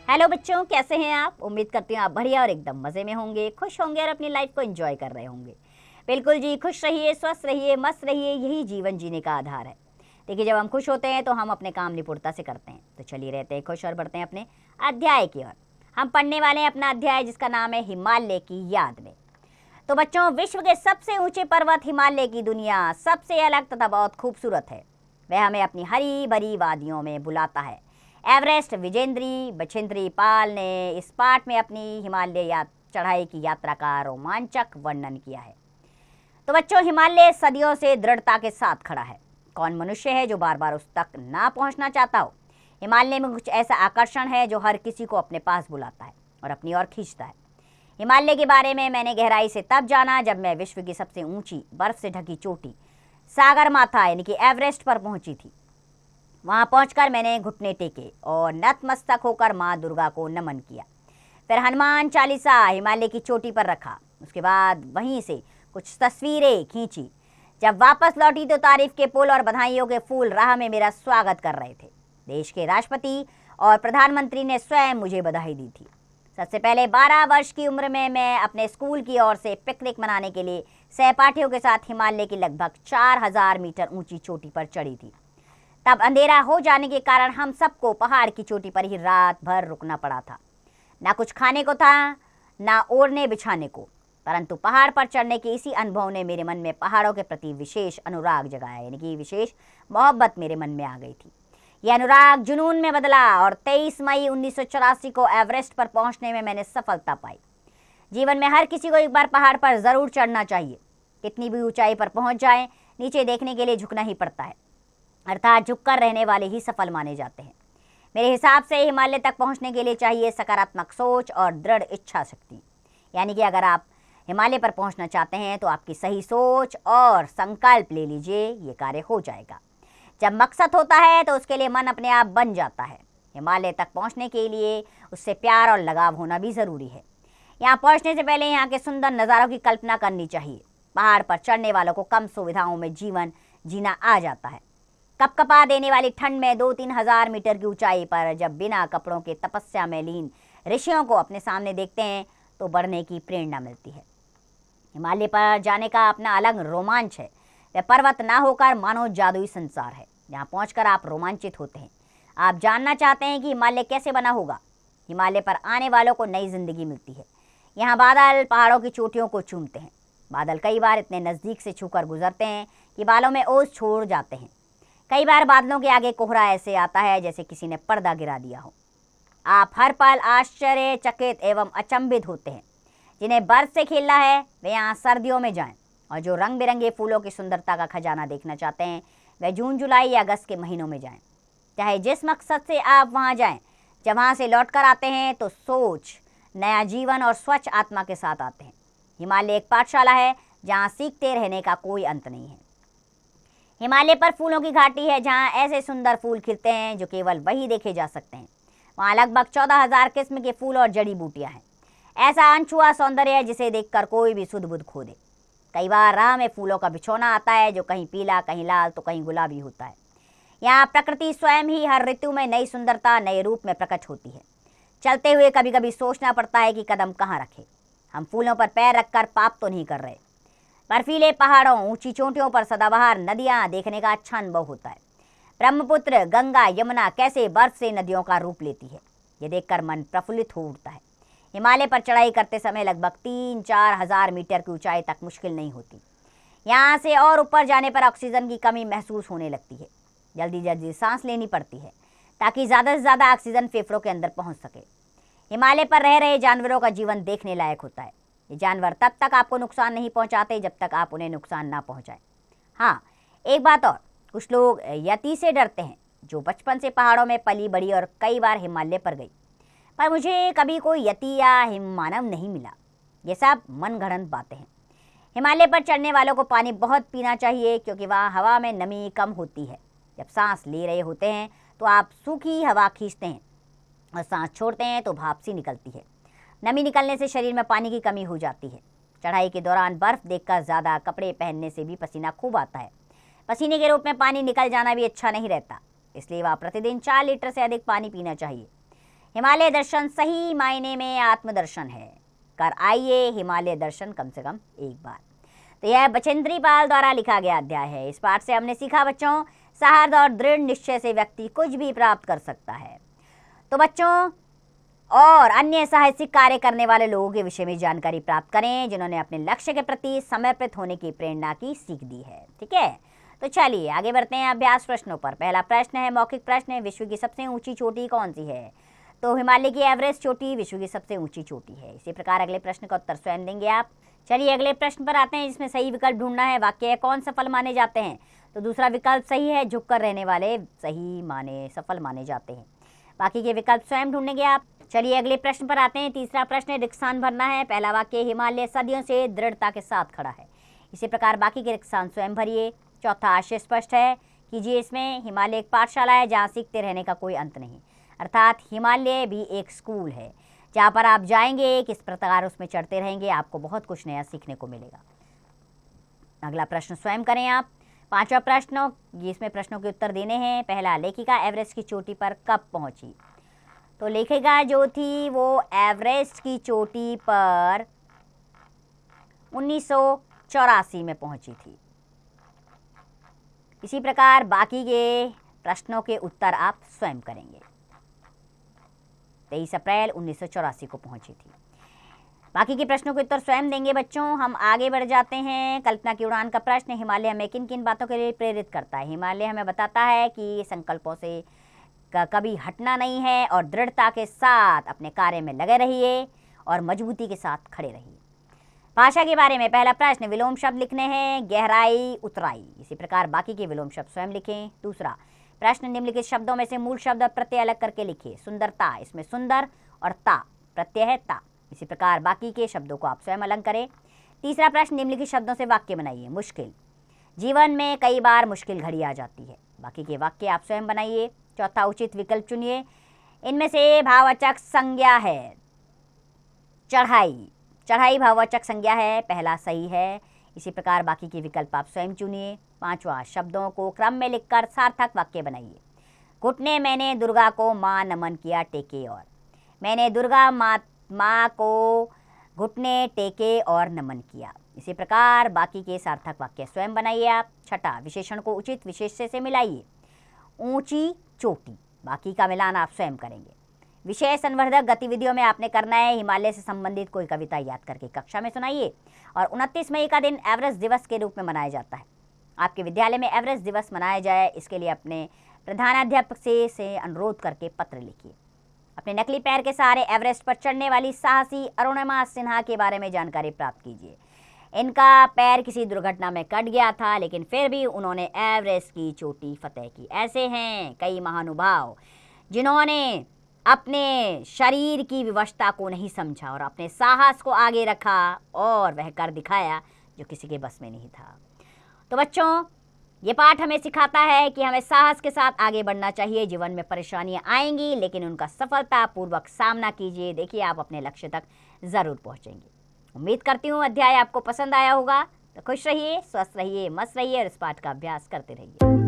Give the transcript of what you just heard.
Hello बच्चों, कैसे हैं आप। उम्मीद करती हूँ आप बढ़िया और एकदम मज़े में होंगे, खुश होंगे और अपनी लाइफ को एंजॉय कर रहे होंगे। बिल्कुल जी, खुश रहिए, स्वस्थ रहिए, मस्त रहिए, यही जीवन जीने का आधार है। देखिए, जब हम खुश होते हैं तो हम अपने काम निपुणता से करते हैं। तो चलिए रहते हैं खुश और बढ़ते हैं अपने अध्याय की ओर। हम पढ़ने वाले हैं अपना अध्याय जिसका नाम है हिमालय की याद में। तो बच्चों, विश्व के सबसे ऊंचे पर्वत हिमालय की दुनिया सबसे अलग तथा बहुत खूबसूरत है। वह हमें अपनी हरी भरी वादियों में बुलाता है। एवरेस्ट विजेंद्री बछेंद्री पाल ने इस पाठ में अपनी हिमालय चढ़ाई की यात्रा का रोमांचक वर्णन किया है। तो बच्चों, हिमालय सदियों से दृढ़ता के साथ खड़ा है। कौन मनुष्य है जो बार बार उस तक ना पहुंचना चाहता हो। हिमालय में कुछ ऐसा आकर्षण है जो हर किसी को अपने पास बुलाता है और अपनी ओर खींचता है। हिमालय के बारे में मैंने गहराई से तब जाना जब मैं विश्व की सबसे ऊंची बर्फ से ढकी चोटी सागरमाथा यानी कि एवरेस्ट पर पहुंची थी। वहां पहुंचकर मैंने घुटने टेके और नतमस्तक होकर मां दुर्गा को नमन किया। फिर हनुमान चालीसा हिमालय की चोटी पर रखा। उसके बाद वहीं से कुछ तस्वीरें खींची। जब वापस लौटी तो तारीफ के पुल और बधाइयों के फूल राह में मेरा स्वागत कर रहे थे। देश के राष्ट्रपति और प्रधानमंत्री ने स्वयं मुझे बधाई दी थी। सबसे पहले 12 वर्ष की उम्र में मैं अपने स्कूल की ओर से पिकनिक मनाने के लिए सहपाठियों के साथ हिमालय की लगभग 4000 मीटर ऊंची चोटी पर चढ़ी थी। तब अंधेरा हो जाने के कारण हम सबको पहाड़ की चोटी पर ही रात भर रुकना पड़ा था। ना कुछ खाने को था, ना ओढ़ने बिछाने को, परंतु पहाड़ पर चढ़ने के इसी अनुभव ने मेरे मन में पहाड़ों के प्रति विशेष अनुराग जगाया, यानी कि विशेष मोहब्बत मेरे मन में आ गई थी। यह अनुराग जुनून में बदला और 23 मई 1984 को एवरेस्ट पर पहुंचने में मैंने सफलता पाई। जीवन में हर किसी को एक बार पहाड़ पर जरूर चढ़ना चाहिए। कितनी भी ऊंचाई पर पहुंच जाए, नीचे देखने के लिए झुकना ही पड़ता है, अर्थात झुककर रहने वाले ही सफल माने जाते हैं। मेरे हिसाब से हिमालय तक पहुंचने के लिए चाहिए सकारात्मक सोच और दृढ़ इच्छा शक्ति। यानी कि अगर आप हिमालय पर पहुंचना चाहते हैं तो आपकी सही सोच और संकल्प ले लीजिए, ये कार्य हो जाएगा। जब मकसद होता है तो उसके लिए मन अपने आप बन जाता है। हिमालय तक पहुंचने के लिए उससे प्यार और लगाव होना भी ज़रूरी है। यहाँ पहुंचने से पहले यहाँ के सुंदर नज़ारों की कल्पना करनी चाहिए। पहाड़ पर चढ़ने वालों को कम सुविधाओं में जीवन जीना आ जाता है। कपकपा देने वाली ठंड में 2-3 हजार मीटर की ऊंचाई पर जब बिना कपड़ों के तपस्या में लीन ऋषियों को अपने सामने देखते हैं तो बढ़ने की प्रेरणा मिलती है। हिमालय पर जाने का अपना अलग रोमांच है। वह पर्वत ना होकर मानो जादुई संसार है। यहाँ पहुंचकर आप रोमांचित होते हैं। आप जानना चाहते हैं कि हिमालय कैसे बना होगा। हिमालय पर आने वालों को नई जिंदगी मिलती है। यहाँ बादल पहाड़ों की चोटियों को चूमते हैं। बादल कई बार इतने नज़दीक से छूकर गुजरते हैं कि बालों में ओस छोड़ जाते हैं। कई बार बादलों के आगे कोहरा ऐसे आता है जैसे किसी ने पर्दा गिरा दिया हो। आप हर पल आश्चर्यचकित एवं अचंभित होते हैं। जिन्हें बर्फ से खेलना है वे यहाँ सर्दियों में जाएं, और जो रंग बिरंगे फूलों की सुंदरता का खजाना देखना चाहते हैं वे जून जुलाई या अगस्त के महीनों में जाएं। चाहे जिस मकसद से आप वहाँ जाएं, जब वहाँ से लौट कर आते हैं तो सोच, नया जीवन और स्वच्छ आत्मा के साथ आते हैं। हिमालय एक पाठशाला है जहाँ सीखते रहने का कोई अंत नहीं है। हिमालय पर फूलों की घाटी है जहाँ ऐसे सुंदर फूल खिलते हैं जो केवल वही देखे जा सकते हैं। वहाँ लगभग 14,000 किस्म के फूल और जड़ी बूटियाँ हैं। ऐसा अनछुआ सौंदर्य है जिसे देखकर कोई भी सुध बुध खो दे। कई बार राह में फूलों का बिछौना आता है जो कहीं पीला, कहीं लाल तो कहीं गुलाबी होता है। यहाँ प्रकृति स्वयं ही हर ऋतु में नई सुंदरता नए रूप में प्रकट होती है। चलते हुए कभी कभी सोचना पड़ता है कि कदम कहाँ रखें। हम फूलों पर पैर रखकर पाप तो नहीं कर रहे। बर्फीले पहाड़ों, ऊंची चोटियों पर सदाबहार नदियां देखने का अच्छा अनुभव होता है। ब्रह्मपुत्र, गंगा, यमुना कैसे बर्फ से नदियों का रूप लेती है, ये देखकर मन प्रफुल्लित हो उठता है। हिमालय पर चढ़ाई करते समय लगभग 3-4 हजार मीटर की ऊंचाई तक मुश्किल नहीं होती। यहाँ से और ऊपर जाने पर ऑक्सीजन की कमी महसूस होने लगती है। जल्दी जल्दी सांस लेनी पड़ती है ताकि ज़्यादा से ज़्यादा ऑक्सीजन फेफड़ों के अंदर पहुँच सके। हिमालय पर रह रहे जानवरों का जीवन देखने लायक होता है। ये जानवर तब तक आपको नुकसान नहीं पहुंचाते जब तक आप उन्हें नुकसान ना पहुंचाएं। हाँ, एक बात और, कुछ लोग यति से डरते हैं जो बचपन से पहाड़ों में पली बड़ी और कई बार हिमालय पर गई, पर मुझे कभी कोई यति या हिममानव नहीं मिला। ये सब मनगढ़ंत बातें हैं। हिमालय पर चढ़ने वालों को पानी बहुत पीना चाहिए क्योंकि वहाँ हवा में नमी कम होती है। जब सांस ले रहे होते हैं तो आप सूखी हवा खींचते हैं और सांस छोड़ते हैं तो भाप सी निकलती है। नमी निकलने से शरीर में पानी की कमी हो जाती है। चढ़ाई के दौरान बर्फ देखकर ज़्यादा कपड़े पहनने से भी पसीना खूब आता है। पसीने के रूप में पानी निकल जाना भी अच्छा नहीं रहता, इसलिए वह प्रतिदिन 4 लीटर से अधिक पानी पीना चाहिए। हिमालय दर्शन सही मायने में आत्मदर्शन है। कर आइए हिमालय दर्शन कम से कम एक बार। तो यह बचेंद्री पाल द्वारा लिखा गया अध्याय है। इस पाठ से हमने सीखा बच्चों, साहस और दृढ़ निश्चय से व्यक्ति कुछ भी प्राप्त कर सकता है। तो बच्चों और अन्य साहसिक कार्य करने वाले लोगों के विषय में जानकारी प्राप्त करें जिन्होंने अपने लक्ष्य के प्रति समर्पित होने की प्रेरणा की सीख दी है। ठीक है, तो चलिए आगे बढ़ते हैं अभ्यास प्रश्नों पर। पहला प्रश्न है, मौखिक प्रश्न है, विश्व की सबसे ऊंची चोटी कौन सी है? तो हिमालय की एवरेस्ट चोटी विश्व की सबसे ऊंची चोटी है। इसी प्रकार अगले प्रश्न का उत्तर स्वयं देंगे आप। चलिए अगले प्रश्न पर आते हैं, जिसमें सही विकल्प ढूंढना है। वाक्य कौन सफल माने जाते हैं? तो दूसरा विकल्प सही है, झुककर रहने वाले सफल माने जाते हैं। बाकी के विकल्प स्वयं ढूंढेंगे आप। चलिए अगले प्रश्न पर आते हैं। तीसरा प्रश्न है, रिक्त स्थान भरना है। पहला वाक्य, हिमालय सदियों से दृढ़ता के साथ खड़ा है। इसी प्रकार बाकी के रिक्त स्थान स्वयं भरिए। चौथा, आशय स्पष्ट है कीजिए इसमें। हिमालय एक पाठशाला है जहाँ सीखते रहने का कोई अंत नहीं, अर्थात हिमालय भी एक स्कूल है जहाँ पर आप जाएंगे, किस प्रकार उसमें चढ़ते रहेंगे, आपको बहुत कुछ नया सीखने को मिलेगा। अगला प्रश्न स्वयं करें आप। पांचवा प्रश्न, इसमें प्रश्नों के उत्तर देने हैं। पहला, लेखिका एवरेस्ट की चोटी पर कब पहुंची? तो लेखिका जो थी वो एवरेस्ट की चोटी पर 1984 में पहुंची थी। इसी प्रकार बाकी के प्रश्नों के उत्तर आप स्वयं करेंगे। 23 अप्रैल 1984 को पहुंची थी। बाकी के प्रश्नों के उत्तर स्वयं देंगे बच्चों। हम आगे बढ़ जाते हैं। कल्पना की उड़ान का प्रश्न, हिमालय हमें किन किन बातों के लिए प्रेरित करता है? हिमालय हमें बताता है कि संकल्पों से कभी हटना नहीं है और दृढ़ता के साथ अपने कार्य में लगे रहिए और मजबूती के साथ खड़े रहिए। भाषा के बारे में पहला प्रश्न, विलोम शब्द लिखने हैं, गहराई, उतराई। इसी प्रकार बाकी के विलोम शब्द स्वयं लिखें। दूसरा प्रश्न, निम्नलिखित शब्दों में से मूल शब्द और प्रत्यय अलग करके लिखिए। सुंदरता, इसमें सुंदर और ता प्रत्यय है ता। इसी प्रकार बाकी के शब्दों को आप स्वयं अलग करें। तीसरा प्रश्न, निम्नलिखित शब्दों से वाक्य बनाइए। मुश्किल, जीवन में कई बार मुश्किल घड़ी आ जाती है। बाकी के वाक्य आप स्वयं बनाइए। चौथा, उचित विकल्प चुनिए। इनमें से भाववाचक संज्ञा है चढ़ाई, चढ़ाई भाववाचक संज्ञा है, पहला सही है। इसी प्रकार बाकी के विकल्प आप स्वयं चुनिए। पांचवा, शब्दों को क्रम में लिखकर सार्थक वाक्य बनाइए। घुटने, मैंने दुर्गा को माँ नमन किया टेके और। मैंने दुर्गा माँ को घुटने टेके और नमन किया। इसी प्रकार बाकी के सार्थक वाक्य स्वयं बनाइए आप। छठा, विशेषण को उचित विशेष्य से मिलाइए। ऊंची चोटी, बाकी का मिलान आप स्वयं करेंगे। विषय संवर्धक गतिविधियों में आपने करना है, हिमालय से संबंधित कोई कविता याद करके कक्षा में सुनाइए। और 29 मई का दिन एवरेस्ट दिवस के रूप में मनाया जाता है। आपके विद्यालय में एवरेस्ट दिवस मनाया जाए, इसके लिए अपने प्रधानाध्यापक से अनुरोध करके पत्र लिखिए। अपने नकली पैर के सहारे एवरेस्ट पर चढ़ने वाली साहसी अरुणिमा सिन्हा के बारे में जानकारी प्राप्त कीजिए। इनका पैर किसी दुर्घटना में कट गया था, लेकिन फिर भी उन्होंने एवरेस्ट की चोटी फतेह की। ऐसे हैं कई महानुभाव जिन्होंने अपने शरीर की विवशता को नहीं समझा और अपने साहस को आगे रखा और वह कर दिखाया जो किसी के बस में नहीं था। तो बच्चों, ये पाठ हमें सिखाता है कि हमें साहस के साथ आगे बढ़ना चाहिए। जीवन में परेशानियां आएंगी, लेकिन उनका सफलतापूर्वक सामना कीजिए। देखिए आप अपने लक्ष्य तक जरूर पहुंचेंगे। उम्मीद करती हूँ अध्याय आपको पसंद आया होगा। तो खुश रहिए, स्वस्थ रहिए, मस्त रहिए और इस पाठ का अभ्यास करते रहिए।